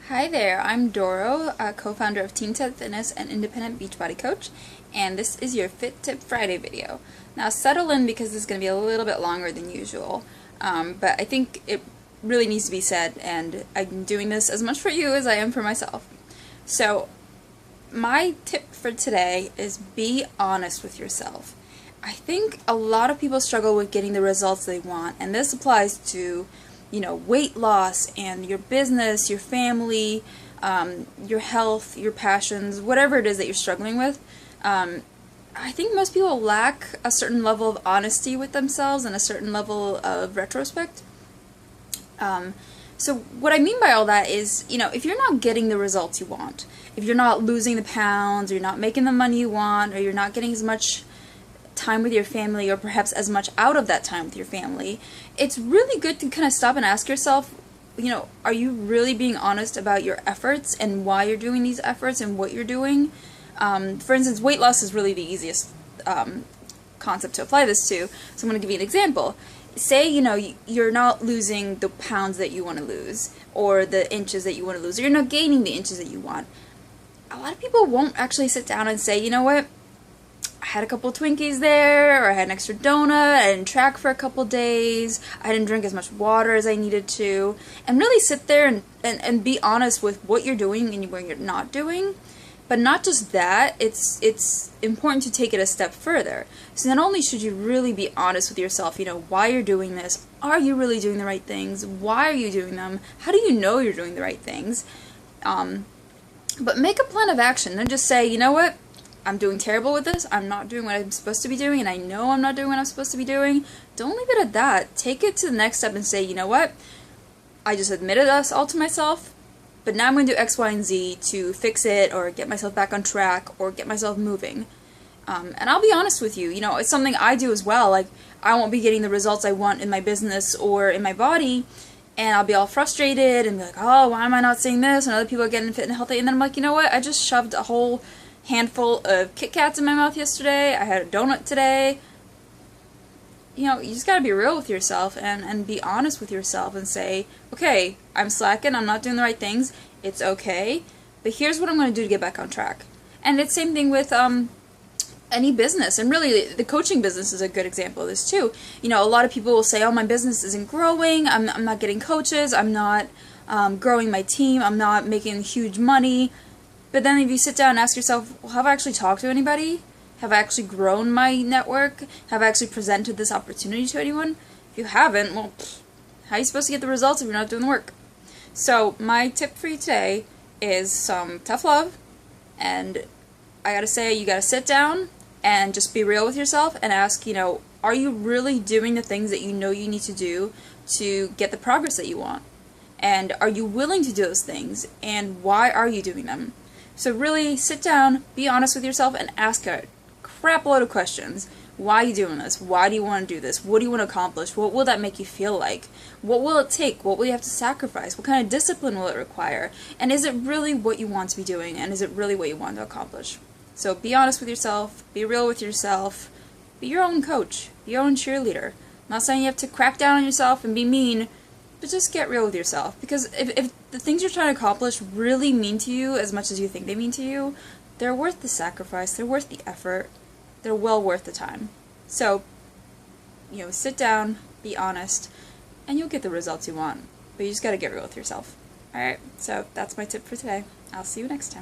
Hi there, I'm Doro, co-founder of Teen Ted Fitness and independent Beachbody coach, and this is your Fit Tip Friday video. Now settle in because this is going to be a little bit longer than usual, but I think it really needs to be said, and I'm doing this as much for you as I am for myself. So my tip for today is be honest with yourself. I think a lot of people struggle with getting the results they want, and this applies to weight loss and your business, your family, your health, your passions, whatever it is that you're struggling with. I think most people lack a certain level of honesty with themselves and a certain level of retrospect. So what I mean by all that is, if you're not getting the results you want, if you're not losing the pounds, or you're not making the money you want, or you're not getting as much time with your family, or perhaps as much out of that time with your family, it's really good to kind of stop and ask yourself, are you really being honest about your efforts and why you're doing these efforts and what you're doing? For instance, weight loss is really the easiest concept to apply this to, so I'm going to give you an example. Say, you're not losing the pounds that you want to lose, or the inches that you want to lose, or you're not gaining the inches that you want. A lot of people won't actually sit down and say, you know what, I had a couple Twinkies there, or I had an extra donut, I didn't track for a couple days, I didn't drink as much water as I needed to, and really sit there and be honest with what you're doing and what you're not doing. But not just that, it's important to take it a step further. So not only should you really be honest with yourself, why you're doing this, are you really doing the right things, why are you doing them, how do you know you're doing the right things, but make a plan of action. Then just say, you know what, I'm doing terrible with this, I'm not doing what I'm supposed to be doing, and I know I'm not doing what I'm supposed to be doing. Don't leave it at that. Take it to the next step and say, you know what, I just admitted this all to myself, but now I'm going to do X, Y, and Z to fix it, or get myself back on track, or get myself moving. And I'll be honest with you, it's something I do as well. Like, I won't be getting the results I want in my business or in my body, and I'll be all frustrated and be like, oh, why am I not seeing this, and other people are getting fit and healthy, and then I'm like, you know what, I just shoved a whole handful of Kit Kats in my mouth yesterday, I had a donut today. You just gotta be real with yourself and be honest with yourself and say, okay, I'm slacking, I'm not doing the right things, it's okay, but here's what I'm going to do to get back on track. And it's the same thing with any business, and really the coaching business is a good example of this too. A lot of people will say, oh, my business isn't growing, I'm not getting coaches, I'm not growing my team, I'm not making huge money. But then if you sit down and ask yourself, well, have I actually talked to anybody? Have I actually grown my network? Have I actually presented this opportunity to anyone? If you haven't, well, how are you supposed to get the results if you're not doing the work? So my tip for you today is some tough love, and I gotta say, you gotta sit down and just be real with yourself and ask, are you really doing the things that you know you need to do to get the progress that you want? And are you willing to do those things? And why are you doing them? So really sit down, be honest with yourself, and ask a crap load of questions. Why are you doing this? Why do you want to do this? What do you want to accomplish? What will that make you feel like? What will it take? What will you have to sacrifice? What kind of discipline will it require? And is it really what you want to be doing? And is it really what you want to accomplish? So be honest with yourself, be real with yourself, be your own coach, be your own cheerleader. I'm not saying you have to crack down on yourself and be mean, but just get real with yourself. Because if the things you're trying to accomplish really mean to you as much as you think they mean to you, they're worth the sacrifice, they're worth the effort, they're well worth the time. So, sit down, be honest, and you'll get the results you want. But you just gotta get real with yourself. Alright, so that's my tip for today. I'll see you next time.